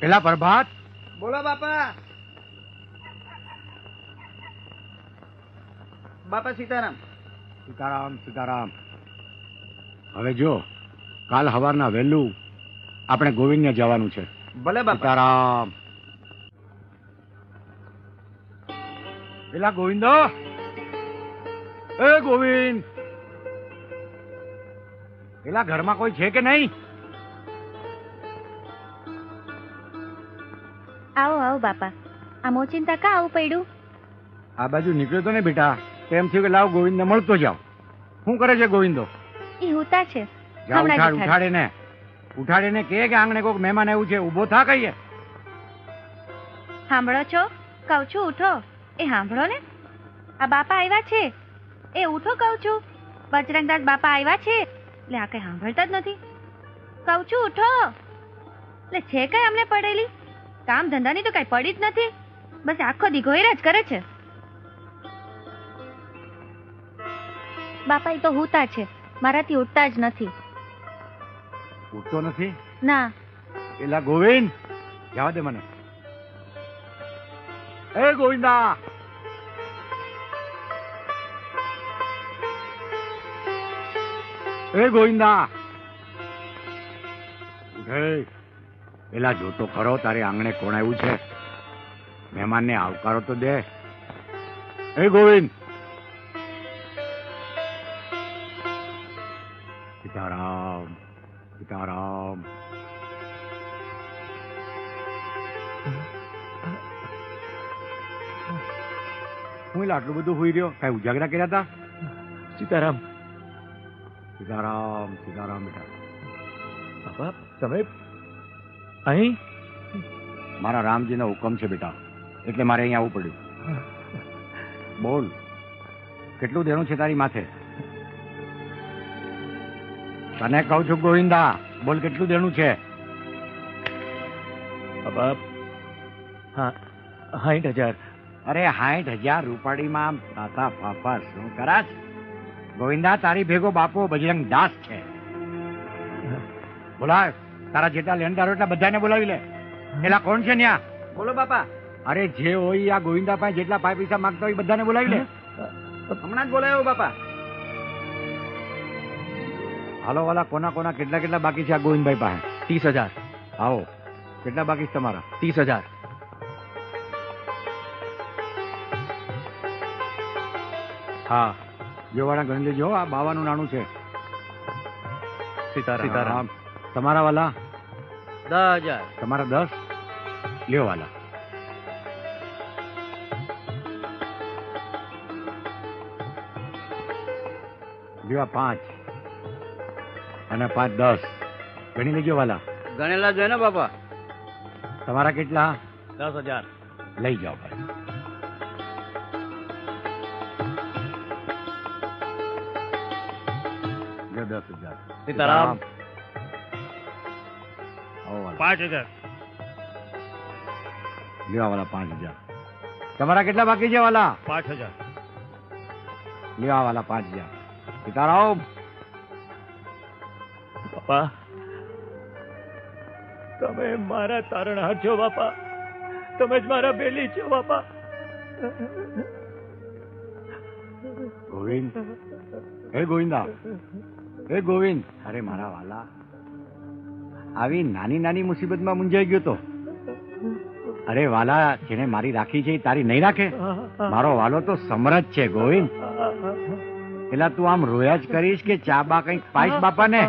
પેલા પ્રભાત, બોલો બાપા. બાપા સીતારામ. સીતારામ સીતારામ. હવે જો કાલ સવારના વહેલું આપણે ગોવિંદને જવાનું છે. ભલે બાપા. સીતારામ. પેલા ગોવિંદો, એ ગોવિંદ, પેલા ઘરમાં કોઈ છે કે નહીં? આવો આવો બાપા. આ મોચિંતા કા આવું પડ્યું? આ બાજુ નીકળ્યો તો ને બેટા, તેમ થયું કે લાવ ગોવિંદને મળતો જાવ. શું કરે છે ગોવિંદો? ઈ હુતા છે. જા હમણાં જ ઉઠાડ, ઉઠાડે. ઉઠાડીને કે આંગણે કોઈક મહેમાન આવ્યું છે, ઊભો થા કહીએ. સાંભળો છો? કહું છું ઉઠો. એ સાંભળો ને, આ બાપા આવ્યા છે. એ ઉઠો કહું છું. બજરંગદાસ બાપા આવ્યા છે. એટલે આ કઈ સાંભળતા જ નથી. કહું છું ઉઠો. એટલે છે કઈ અમને પડેલી કામ ધંધાની તો કઈ પડી જ નથી. બસ આખો દી ઘોયરા જ કરે છે. બાપા એ તો હુતા છે, મારાથી ઉઠતા જ નથી. ઉઠતો નથી? ના. પેલા ગોવિંદ, જવા દે મને. એ ગોવિંદા, એ ગોવિંદા, ઉઠે. પેલા જોતો ખરો તારે આંગણે કોણ આવ્યું છે? મહેમાનને આવકારો તો દે. એ ગોવિંદ. સીતારામ સીતારામ. હું એટલે આટલું બધું હોઈ રહ્યો? કઈ ઉજાગરા કર્યા હતા? સીતારામ. સીતારામ સીતારામ. બેટા બાપા તમે અહીં? મારા રામજીનો હુકમ છે બેટા, એટલે મારે અહીંયા આવવું પડ્યું. બોલ, કેટલું દેણું છે તારી માથે? તને કહું છું ગોવિંદા, બોલ કેટલું દેણું છે? બાપા હા 60,000. અરે 60,000 રૂપાડીમાં તાતા ફાફા શું કરાશ? ગોવિંદા, તારી ભેગો બાપો બજરંગ દાસ છે. બોલાવ, તારા જેટલા લેણદારો એટલા બધાને બોલાવી લે. પેલા કોણ છે ન્યા? બોલો બાપા. અરે જે હોય આ ગોવિંદા પાસે જેટલા પૈસા માંગતા હોય બધાને બોલાવી લે. હમણાં જ બોલાયો બાપા. હાલો વાલા, કોના કોના કેટલા કેટલા બાકી છે આ ગોવિંદભાઈ પાસે? 30,000. આવો, કેટલા બાકી છે તમારા? 30,000. હા, જોવાળા ગણી લેજો. આ 52 નાણું છે. સીતારામ. તમારા વાલા? 10,000. તમારા 10? લ્યો વાલા. લ્યો 5 અને 5 10 ગણી લેજો વાલા. ગણેલા જોઈએ ને બાપા. તમારા કેટલા? 10,000. લઈ જાઓ ભાઈ. લ્યો 10,000. સીતારામ. આવો વાલા. 5,000. લ્યો વાલા 5,000. તમારા કેટલા બાકી છે વાલા? 5,000. લ્યો વાલા 5,000. સીતારામ. બાપા તમે મારા તારણહાર છો બાપા. તમે જ મારા બેલી છો બાપા. ગોવિંદ, હે ગોવિંદા, હે ગોવિંદ. અરે મારા વાલા, આવી નાની નાની મુસીબતમાં મૂંઝાઈ ગયો તો. અરે વાલા, જેને મારી રાખી છે એ તારી નહીં રાખે? મારો વાલો તો સમરથ છે ગોવિંદ. પેલા તું આમ રોયા જ કરીશ કે ચા બા કંઈક પાઈશ બાપા ને?